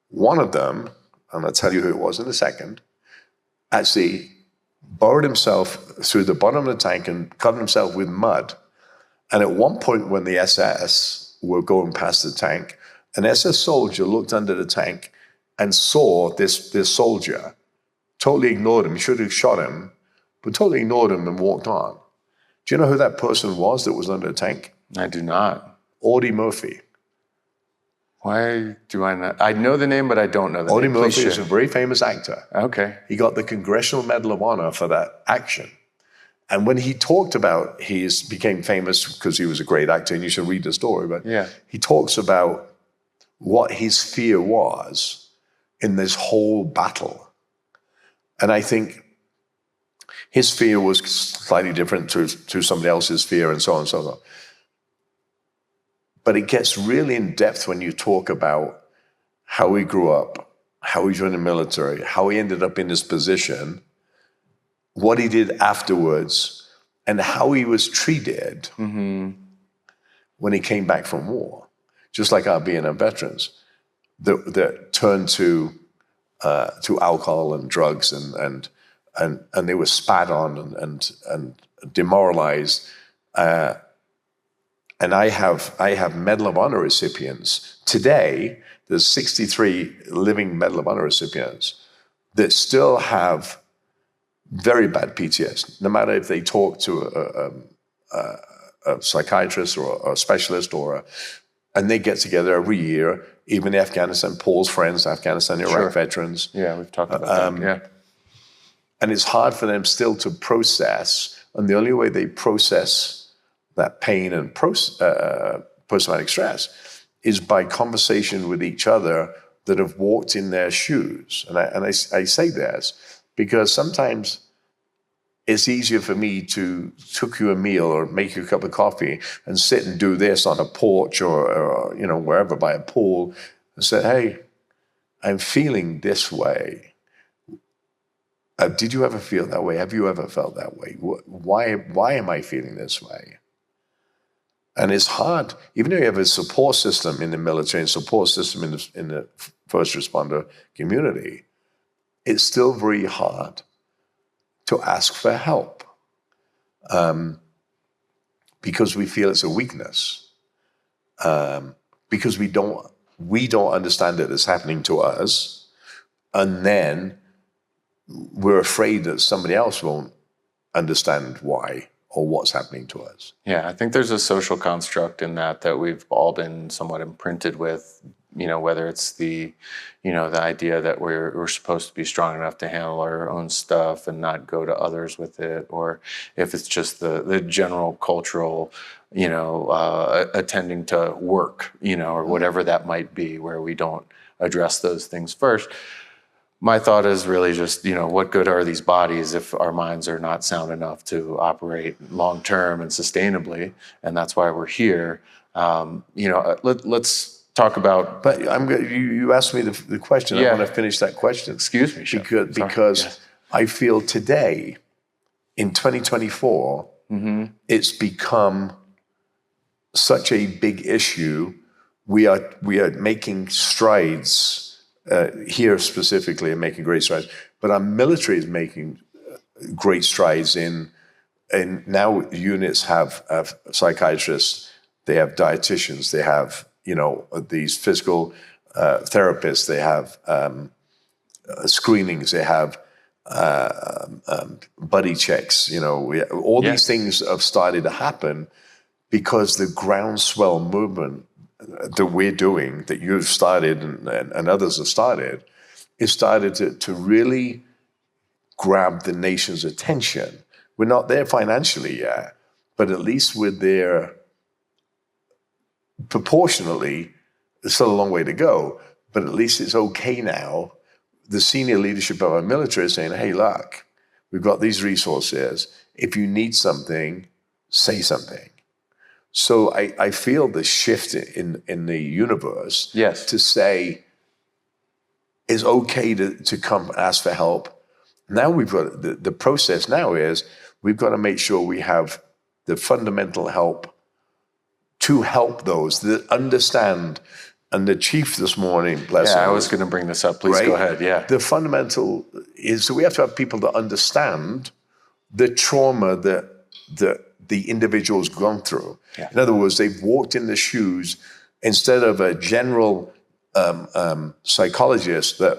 Speaker 2: One of them, and I'll tell you who it was in a second, actually burrowed himself through the bottom of the tank and covered himself with mud. And at one point when the SS were going past the tank, an SS soldier looked under the tank and saw this soldier, totally ignored him. He should have shot him, but totally ignored him and walked on. Do you know who that person was that was under the tank?
Speaker 1: I do not.
Speaker 2: Audie Murphy.
Speaker 1: Why do I not? I know the name, but I don't know the
Speaker 2: Audie
Speaker 1: name.
Speaker 2: Murphy is a very famous actor.
Speaker 1: Okay.
Speaker 2: He got the Congressional Medal of Honor for that action. And when he talked about, became famous because he was a great actor, and you should read the story, but he talks about what his fear was in this whole battle. And I think his fear was slightly different to somebody else's fear, and so on and so on. But it gets really in depth when you talk about how he grew up, how he joined the military, how he ended up in this position, what he did afterwards, and how he was treated when he came back from war. Just like our B&M veterans that turned to alcohol and drugs, and they were spat on and demoralized. And I have Medal of Honor recipients. Today, there's 63 living Medal of Honor recipients that still have very bad PTSD, no matter if they talk to a psychiatrist or a specialist and they get together every year, even in Afghanistan, Paul's friends, Afghanistan, Iraq veterans.
Speaker 1: Yeah, we've talked about that, yeah.
Speaker 2: And it's hard for them still to process, and the only way they process that pain and post-traumatic stress is by conversation with each other that have walked in their shoes. And I say this because sometimes it's easier for me to cook you a meal or make you a cup of coffee and sit and do this on a porch or wherever by a pool and say, hey, I'm feeling this way. Did you ever feel that way? Have you ever felt that way? Why am I feeling this way? And it's hard, even though you have a support system in the military and support system in the first responder community, it's still very hard to ask for help because we feel it's a weakness, because we don't understand that it's happening to us, and then we're afraid that somebody else won't understand why or what's happening to us.
Speaker 1: Yeah, I think there's a social construct in that we've all been somewhat imprinted with, whether it's the idea that we're supposed to be strong enough to handle our own stuff and not go to others with it, or if it's just the general cultural, attending to work, or whatever that might be, where we don't address those things first. My thought is really just, what good are these bodies if our minds are not sound enough to operate long-term and sustainably? And that's why we're here. Let's talk about...
Speaker 2: But you asked me the question.
Speaker 1: Yeah.
Speaker 2: I want to finish that question.
Speaker 1: Excuse me, Chef.
Speaker 2: Because
Speaker 1: Yes.
Speaker 2: I feel today, in 2024, it's become such a big issue. We are making strides here specifically, and making great strides. But our military is making great strides in now units have psychiatrists, they have dietitians, they have these physical therapists, they have screenings, they have buddy checks. All these things have started to happen because the groundswell movement that we're doing, that you've started and others have started, is started to really grab the nation's attention. We're not there financially yet, but at least we're there proportionally. There's still a long way to go, but at least it's okay now. The senior leadership of our military is saying, hey, look, we've got these resources. If you need something, say something. So I feel the shift in the universe to say it's okay to come ask for help. Now we've got the process now is we've got to make sure we have the fundamental help to help those that understand. And the chief this morning, bless him.
Speaker 1: I was going to bring this up. Please go ahead. Yeah.
Speaker 2: The fundamental is that we have to have people that understand the trauma that the individual's gone through. Yeah. In other words, they've walked in the shoes instead of a general psychologist that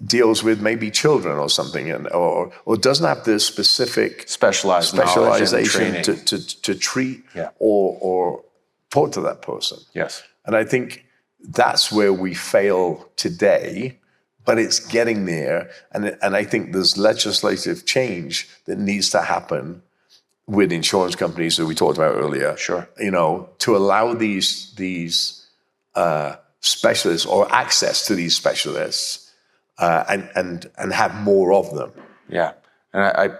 Speaker 2: deals with maybe children or something, or doesn't have the specific specialization to treat or talk to that person.
Speaker 1: Yes.
Speaker 2: And I think that's where we fail today, but it's getting there. And I think there's legislative change that needs to happen with insurance companies that we talked about earlier.
Speaker 1: Sure.
Speaker 2: To allow these specialists or access to these specialists and have more of them.
Speaker 1: Yeah. And I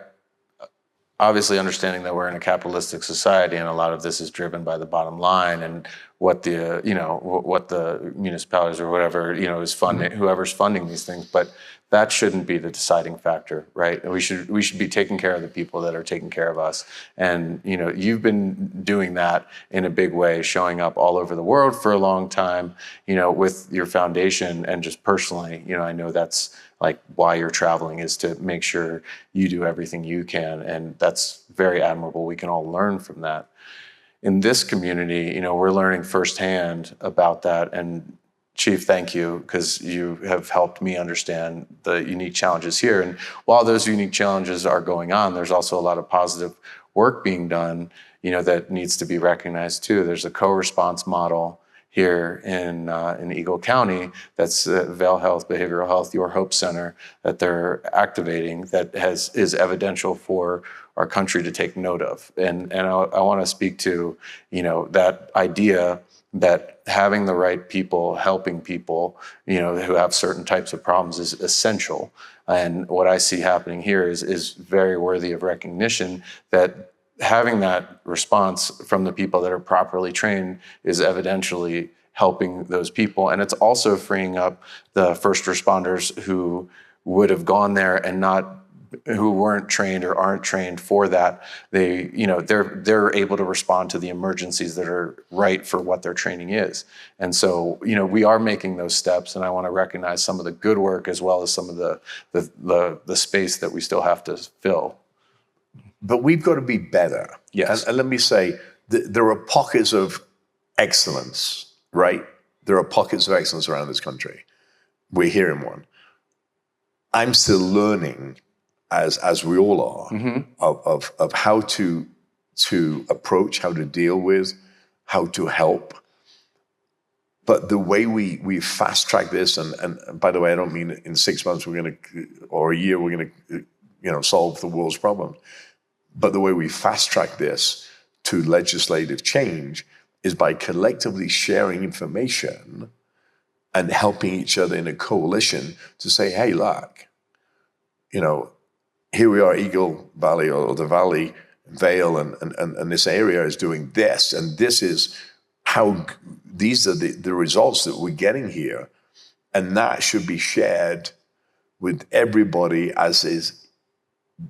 Speaker 1: obviously understanding that we're in a capitalistic society and a lot of this is driven by the bottom line and what the what the municipalities or whatever is funding, whoever's funding these things, but that shouldn't be the deciding factor, right? We should be taking care of the people that are taking care of us. And you've been doing that in a big way, showing up all over the world for a long time, with your foundation and just personally, I know that's like why you're traveling is to make sure you do everything you can. And that's very admirable. We can all learn from that. In this community, we're learning firsthand about that. And Chief, thank you, because you have helped me understand the unique challenges here. And while those unique challenges are going on, there's also a lot of positive work being done, that needs to be recognized too. There's a co-response model here in Eagle County that's Vail Health, Behavioral Health, Your Hope Center that they're activating that is evidential for our country to take note of. And I want to speak to, that idea that having the right people, helping people, who have certain types of problems is essential. And what I see happening here is very worthy of recognition that having that response from the people that are properly trained is evidentially helping those people. And it's also freeing up the first responders who would have gone there and who weren't trained or aren't trained for that. They're able to respond to the emergencies that are right for what their training is. And so, we are making those steps, and I want to recognize some of the good work as well as some of the space that we still have to fill.
Speaker 2: But we've got to be better.
Speaker 1: Yes.
Speaker 2: And let me say, there are pockets of excellence, right? There are pockets of excellence around this country. We're hearing one. I'm still learning, as we all are, of how to approach, how to deal with, how to help. But the way we fast track this, and by the way, I don't mean in 6 months or a year we're gonna solve the world's problems. But the way we fast track this to legislative change is by collectively sharing information and helping each other in a coalition to say, hey, look, here we are, Eagle Valley or the Valley, Vail, and this area is doing this, and this is how these are the results that we're getting here. And that should be shared with everybody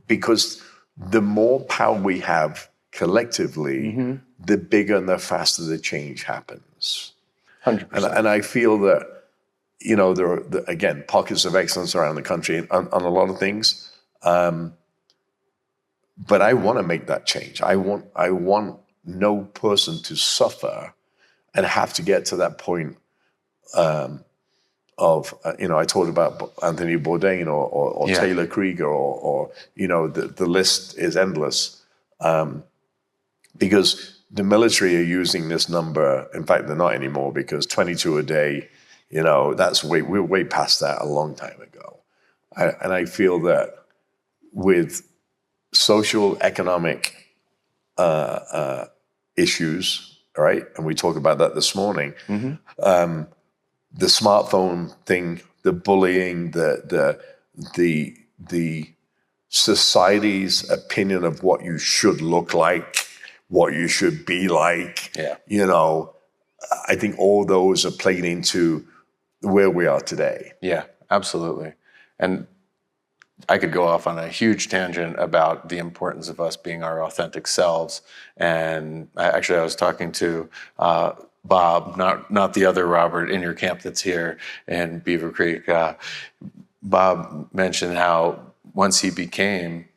Speaker 2: because the more power we have collectively, the bigger and the faster the change happens.
Speaker 1: 100%.
Speaker 2: And I feel that, there are, again, pockets of excellence around the country on a lot of things. But I want to make that change. I want no person to suffer and have to get to that point I talked about Anthony Bourdain or Taylor Krieger or the list is endless. Because the military are using this number. In fact, they're not anymore, because 22 a day, we're way past that a long time ago. And I feel that with social, economic issues, right? And we talked about that this morning. The smartphone thing, the bullying, the society's opinion of what you should look like, what you should be like.
Speaker 1: Yeah.
Speaker 2: I think all those are playing into where we are today.
Speaker 1: Yeah, absolutely. And I could go off on a huge tangent about the importance of us being our authentic selves. And I was talking to Bob, not the other Robert in your camp that's here in Beaver Creek. Bob mentioned how once he became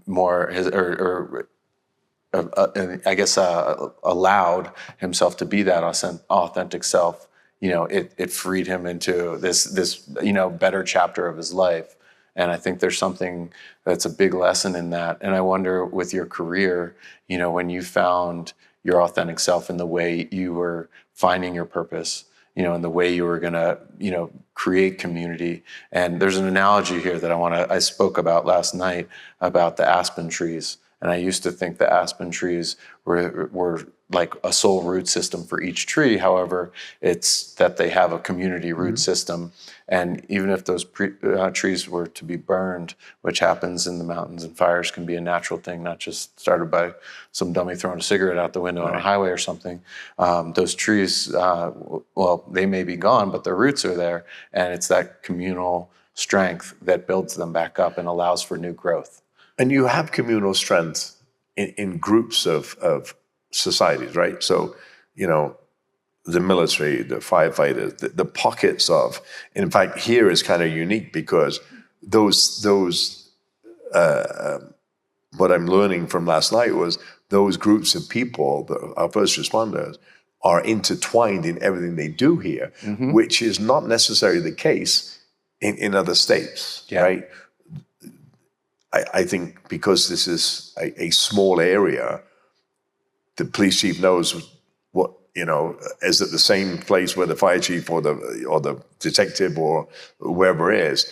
Speaker 1: more allowed himself to be that authentic self, it freed him into this better chapter of his life. And I think there's something that's a big lesson in that. And I wonder, with your career, when you found your authentic self in the way you were finding your purpose, in the way you were gonna, create community. And there's an analogy here that I spoke about last night about the aspen trees. And I used to think the aspen trees were like a sole root system for each tree. However, it's that they have a community root system. And even if those trees were to be burned, which happens in the mountains, and fires can be a natural thing, not just started by some dummy throwing a cigarette out the window on a highway or something. Those trees, they may be gone, but their roots are there. And it's that communal strength that builds them back up and allows for new growth.
Speaker 2: And you have communal strength in groups of societies, right? So, the military, the firefighters, the pockets of. In fact, here is kind of unique because those what I'm learning from last night was those groups of people, our first responders, are intertwined in everything they do here, which is not necessarily the case in other states, right? I think because this is a small area, the police chief knows what, is at the same place where the fire chief or the detective or whoever is.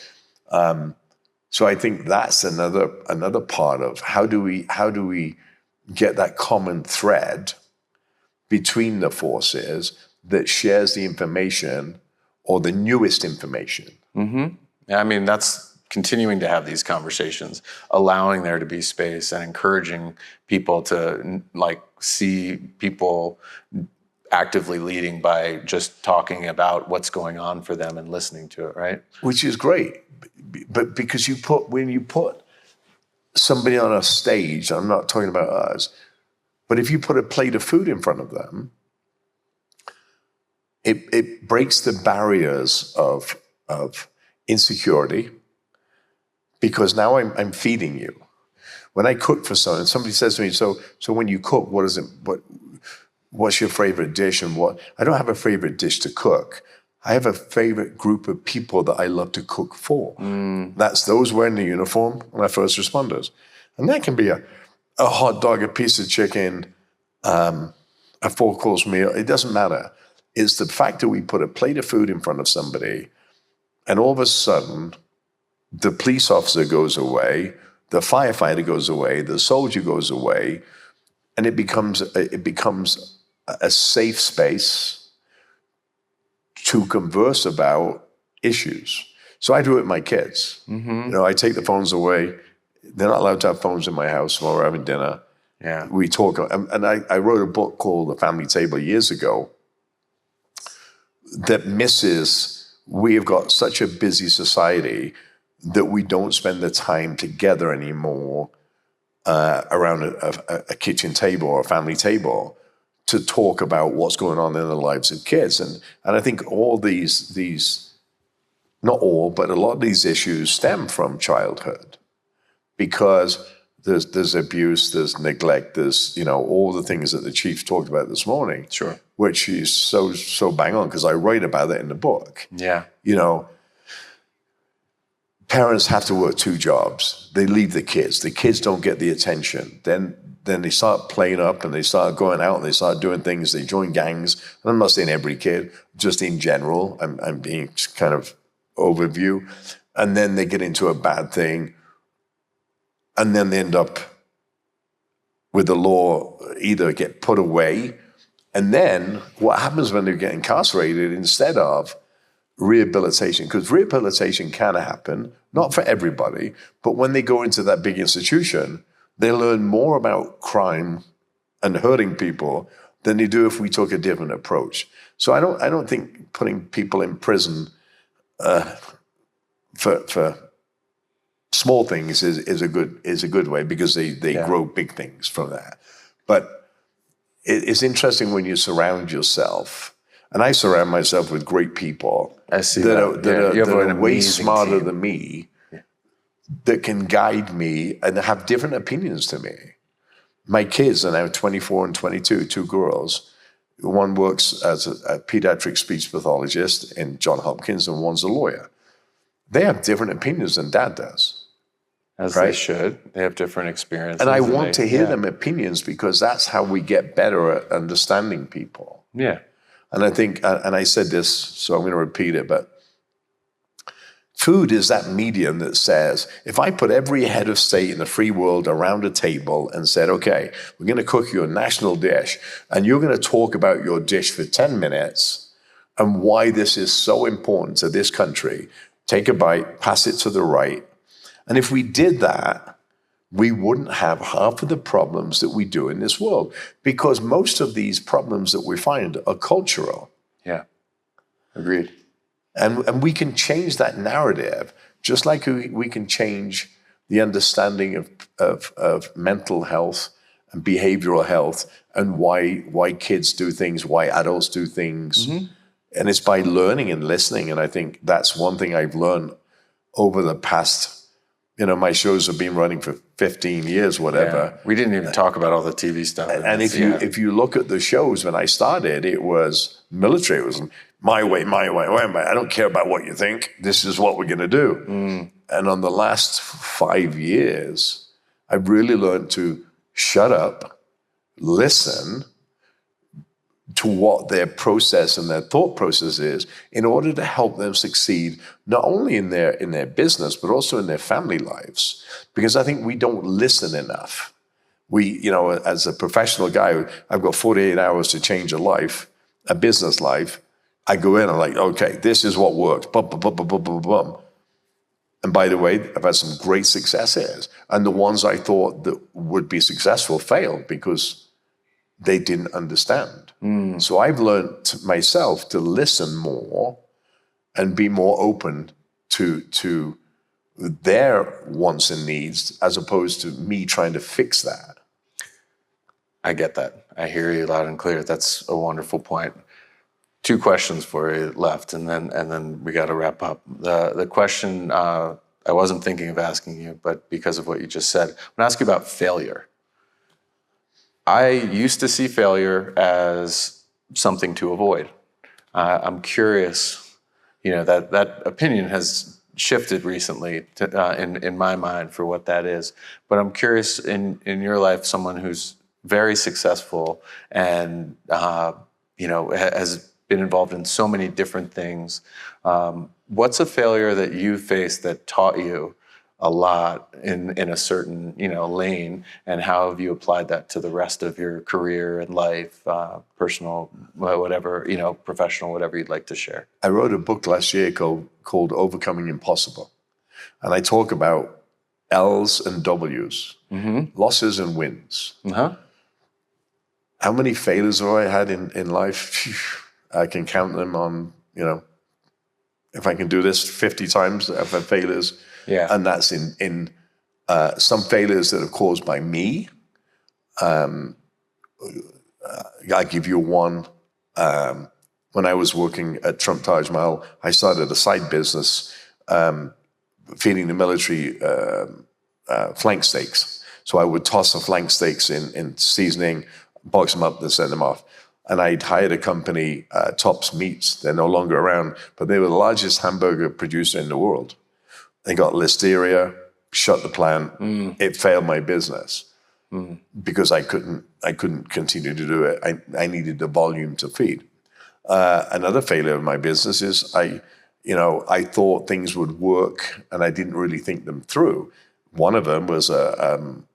Speaker 2: So I think that's another part of how do we get that common thread between the forces that shares the information or the newest information.
Speaker 1: Yeah, I mean, that's continuing to have these conversations, allowing there to be space and encouraging people to see people actively leading by just talking about what's going on for them and listening to it, right?
Speaker 2: Which is great, but because when you put somebody on a stage, I'm not talking about us, but if you put a plate of food in front of them, it breaks the barriers of insecurity, because now I'm feeding you. When I cook for someone, somebody says to me, so when you cook, what's your favorite dish? And I don't have a favorite dish to cook. I have a favorite group of people that I love to cook for. That's those wearing the uniform, my first responders. And that can be a hot dog, a piece of chicken, a 4-course meal. It doesn't matter. It's the fact that we put a plate of food in front of somebody, and all of a sudden, the police officer goes away, the firefighter goes away, the soldier goes away, and it becomes a safe space to converse about issues. So I do it with my kids. I take the phones away. They're not allowed to have phones in my house while we're having dinner.
Speaker 1: Yeah.
Speaker 2: We talk, and I wrote a book called The Family Table years ago that we have got such a busy society that we don't spend the time together anymore around a kitchen table or a family table to talk about what's going on in the lives of kids. And I think all these, not all, but a lot of these issues stem from childhood, because there's abuse, there's neglect, there's, all the things that the chief talked about this morning.
Speaker 1: Sure.
Speaker 2: Which is so bang on, because I write about it in the book.
Speaker 1: Yeah. Parents have to work 2 jobs. They leave the kids. The kids don't get the attention. Then
Speaker 2: then they start playing up and they start going out and they start doing things. They join gangs. And I'm not saying every kid, just in general. I'm being kind of overview. And then they get into a bad thing. And then they end up with the law, either get put away. And then what happens when they get incarcerated instead of rehabilitation? Because rehabilitation can happen, not for everybody, but when they go into that big institution, they learn more about crime and hurting people than they do if we took a different approach. So I don't think putting people in prison for small things is a good way, because they grow big things from that. But it's interesting when you surround yourself, and I surround myself with great people that are way smarter than me, that can guide me and have different opinions to me. My kids are now 24 and 22, two girls. One works as a pediatric speech pathologist in Johns Hopkins, and one's a lawyer. They have different opinions than Dad does.
Speaker 1: As they should. They have different experiences.
Speaker 2: And I want to hear them opinions, because that's how we get better at understanding people.
Speaker 1: Yeah.
Speaker 2: And I think, and I said this, so I'm going to repeat it, but food is that medium that says, if I put every head of state in the free world around a table and said, okay, we're going to cook you a national dish, and you're going to talk about your dish for 10 minutes and why this is so important to this country, take a bite, pass it to the right. And if we did that, we wouldn't have half of the problems that we do in this world, because most of these problems that we find are cultural.
Speaker 1: Yeah, agreed.
Speaker 2: And we can change that narrative, just like we can change the understanding of mental health and behavioral health, and why kids do things, why adults do things. Mm-hmm. And it's by learning and listening. And I think that's one thing I've learned over the past, my shows have been running for 15 years, whatever.
Speaker 1: Yeah. We didn't even talk about all the TV stuff.
Speaker 2: And if you look at the shows, when I started, it was military. It was my way. I don't care about what you think. This is what we're going to do. Mm. And on the last 5 years, I've really learned to shut up, listen to what their process and their thought process is, in order to help them succeed, not only in their business, but also in their family lives. Because I think we don't listen enough. We, as a professional guy, I've got 48 hours to change a life, a business life. I go in and I'm like, okay, this is what works. Bum, bum, bum, bum, bum, bum, bum. And by the way, I've had some great successes. And the ones I thought that would be successful failed because they didn't understand. Mm. So I've learned myself to listen more and be more open to their wants and needs, as opposed to me trying to fix that.
Speaker 1: I get that. I hear you loud and clear. That's a wonderful point. 2 questions for you left, and then we got to wrap up. The question I wasn't thinking of asking you, but because of what you just said, I'm going to ask you about failure. I used to see failure as something to avoid. I'm curious, that opinion has shifted recently in my mind for what that is. But I'm curious, in your life, someone who's very successful and has been involved in so many different things. What's a failure that you faced that taught you a lot in a certain lane, and how have you applied that to the rest of your career and life, personal, whatever, professional, whatever you'd like to share?
Speaker 2: I wrote a book last year called Overcoming Impossible, and I talk about L's and W's, mm-hmm. losses and wins. Uh-huh. How many failures have I had in life? I can count them on, if I can do this 50 times, I've had failures. Yeah. And that's in some failures that are caused by me. I give you one. When I was working at Trump Taj Mahal, I started a side business feeding the military flank steaks. So I would toss the flank steaks in seasoning, box them up, then send them off. And I'd hired a company, Tops Meats. They're no longer around, but they were the largest hamburger producer in the world. They got listeria, shut the plant. It failed my business. because I couldn't continue to do it. I needed the volume to feed. Another failure of my business is I thought things would work and I didn't really think them through. One of them was an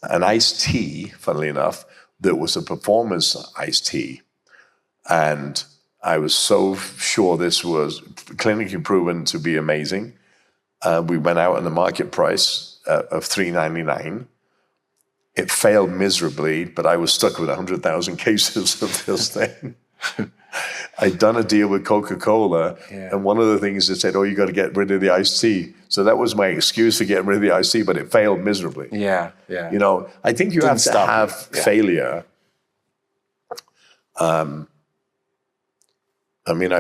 Speaker 2: iced tea, funnily enough, that was a performance iced tea. And I was so sure this was clinically proven to be amazing. We went out on the market price of $3.99. It failed miserably, but I was stuck with 100,000 cases of this thing. I'd done a deal with Coca-Cola, and one of the things they said, you got to get rid of the iced tea. So that was my excuse for getting rid of the iced tea, but it failed miserably.
Speaker 1: Yeah.
Speaker 2: I think you have to have failure. I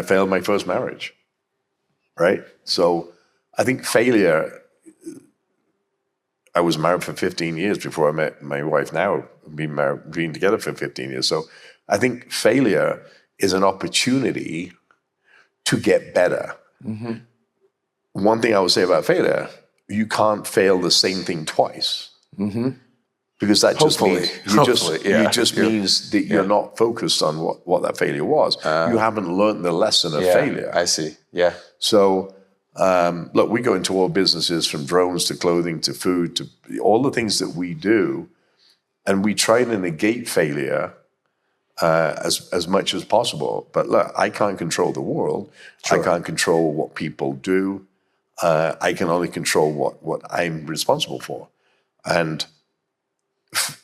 Speaker 2: failed my first marriage, right? So I think failure, I was married for 15 years before I met my wife now. Been together for 15 years. So I think failure is an opportunity to get better. Mm-hmm. One thing I would say about failure, you can't fail the same thing twice. Mm-hmm. Because that just means that you're not focused on what that failure was. You haven't learned the lesson of failure.
Speaker 1: I see. Yeah.
Speaker 2: So, look, we go into all businesses from drones to clothing to food to all the things that we do, and we try to negate failure as much as possible. But look, I can't control the world. Sure. I can't control what people do. I can only control what I'm responsible for. And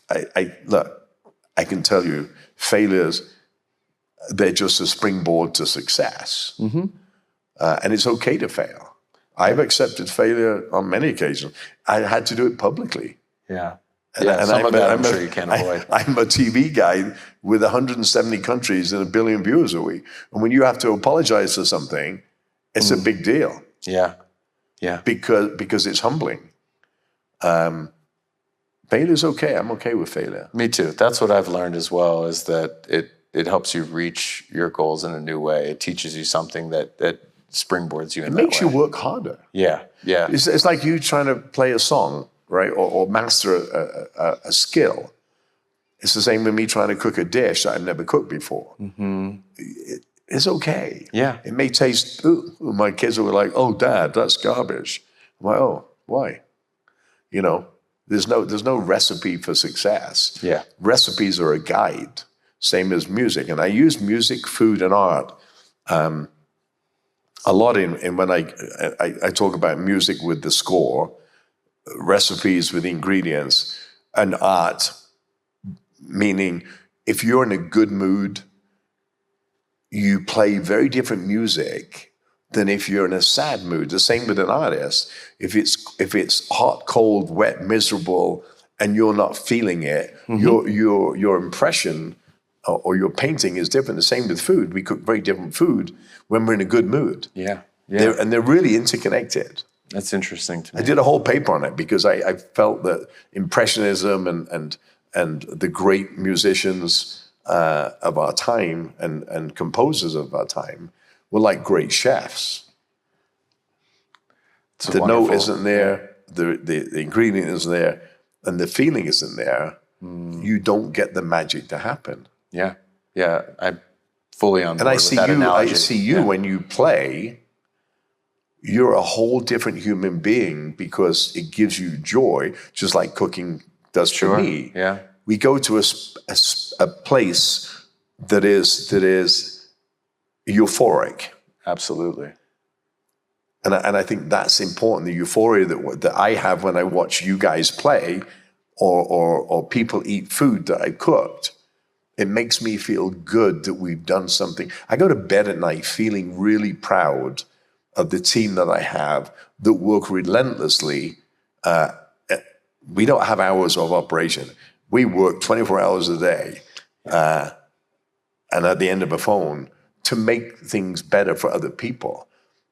Speaker 2: I can tell you, failures, they're just a springboard to success. Mm-hmm. And it's okay to fail. I've accepted failure on many occasions. I had to do it publicly.
Speaker 1: Yeah.
Speaker 2: And
Speaker 1: I'm sure you can't avoid.
Speaker 2: I'm a TV guy with 170 countries and 1 billion viewers a week. And when you have to apologize for something, it's a big deal.
Speaker 1: Yeah. Yeah.
Speaker 2: Because it's humbling. Failure's okay. I'm okay with failure.
Speaker 1: Me too. That's what I've learned as well, is that it helps you reach your goals in a new way. It teaches you something that springboards you in that way.
Speaker 2: It makes you work harder.
Speaker 1: Yeah. Yeah.
Speaker 2: It's like you trying to play a song, right? Or master a skill. It's the same with me trying to cook a dish that I've never cooked before. Mm-hmm. It's okay.
Speaker 1: Yeah.
Speaker 2: It may taste, my kids were like, oh, Dad, that's garbage. I'm like, oh, why? There's no recipe for success.
Speaker 1: Yeah.
Speaker 2: Recipes are a guide, same as music. And I use music, food, and art a lot in when I talk about music with the score, recipes with ingredients, and art, meaning if you're in a good mood, you play very different music than if you're in a sad mood. The same with an artist. If it's hot, cold, wet, miserable, and you're not feeling it, mm-hmm. your impression or your painting is different. The same with food. We cook very different food when we're in a good mood.
Speaker 1: Yeah.
Speaker 2: They're really interconnected.
Speaker 1: That's interesting to me.
Speaker 2: I did a whole paper on it because I felt that Impressionism and the great musicians of our time and composers of our time were like great chefs. The note isn't there, the ingredient isn't there, and the feeling isn't there. You don't get the magic to happen.
Speaker 1: Yeah, yeah, I'm fully on board with that
Speaker 2: I
Speaker 1: analogy.
Speaker 2: see you when you play. You're a whole different human being because it gives you joy, just like cooking does for me.
Speaker 1: Yeah,
Speaker 2: we go to a place that is euphoric.
Speaker 1: Absolutely.
Speaker 2: And I think that's important. The euphoria that I have when I watch you guys play, or people eat food that I cooked. It makes me feel good that we've done something. I go to bed at night feeling really proud of the team that I have that work relentlessly. We don't have hours of operation. We work 24 hours a day. And at the end of a phone to make things better for other people.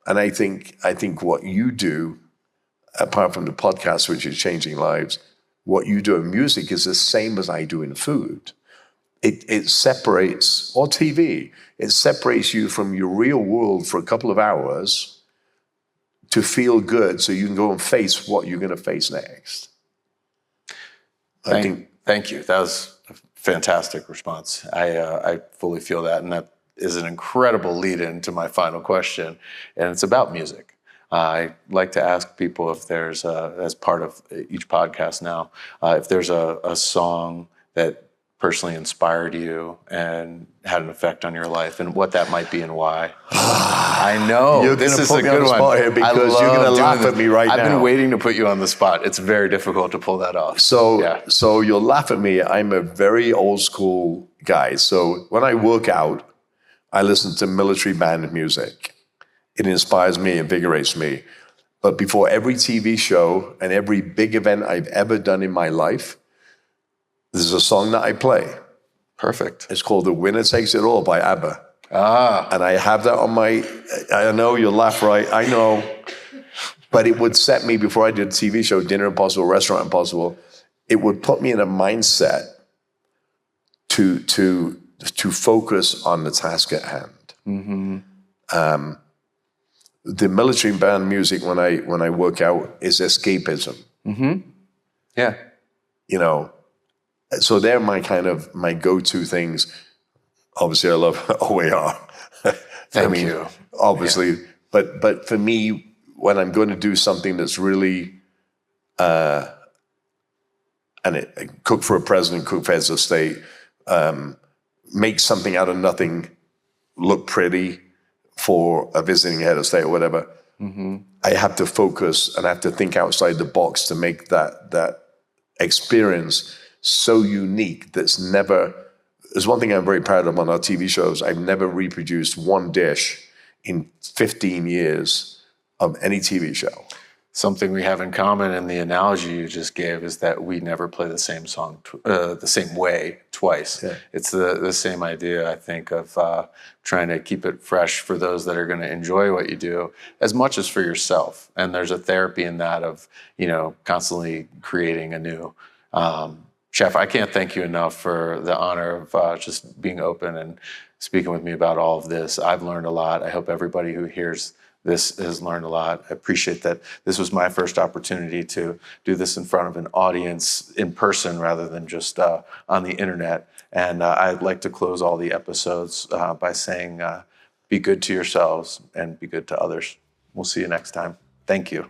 Speaker 2: And I think what you do, apart from the podcast, which is changing lives, what you do in music is the same as I do in food. It separates, or TV, it separates you from your real world for a couple of hours to feel good so you can go and face what you're going to face next.
Speaker 1: Thank you. That was a fantastic response. I fully feel that, and that is an incredible lead-in to my final question, and it's about music. I like to ask people if there's, as part of each podcast now, if there's a song that personally inspired you and had an effect on your life, and what that might be and why. I know
Speaker 2: You're
Speaker 1: this
Speaker 2: gonna
Speaker 1: is
Speaker 2: put
Speaker 1: a
Speaker 2: me on
Speaker 1: good
Speaker 2: the
Speaker 1: one
Speaker 2: spot here because you're gonna laugh at me right now.
Speaker 1: I've been waiting to put you on the spot. It's very difficult to pull that off.
Speaker 2: So you'll laugh at me. I'm a very old school guy. So when I work out, I listen to military band music. It inspires me, invigorates me. But before every TV show and every big event I've ever done in my life, there's a song that I play.
Speaker 1: Perfect.
Speaker 2: It's called The Winner Takes It All by ABBA. And I have that on my, I know you'll laugh, right? I know. But it would set me, before I did a TV show, Dinner Impossible, Restaurant Impossible, it would put me in a mindset to focus on the task at hand. Mm-hmm. The military band music when I work out is escapism.
Speaker 1: Mm-hmm. Yeah.
Speaker 2: You know, so they're my go-to things. Obviously, I love OAR.
Speaker 1: Thank you.
Speaker 2: Obviously, yeah. But for me, when I'm going to do something that's really, cook for a president, cook for heads of state, make something out of nothing look pretty for a visiting head of state or whatever, mm-hmm. I have to focus and I have to think outside the box to make that experience so unique that's never. There's one thing I'm very proud of on our TV shows. I've never reproduced one dish in 15 years of any TV show.
Speaker 1: Something we have in common in the analogy you just gave is that we never play the same song the same way twice. Yeah. It's the same idea, I think, of trying to keep it fresh for those that are going to enjoy what you do as much as for yourself. And there's a therapy in that of, constantly creating anew. Chef, I can't thank you enough for the honor of just being open and speaking with me about all of this. I've learned a lot. I hope everybody who hears this has learned a lot. I appreciate that this was my first opportunity to do this in front of an audience in person rather than just on the internet. And I'd like to close all the episodes by saying, be good to yourselves and be good to others. We'll see you next time. Thank you.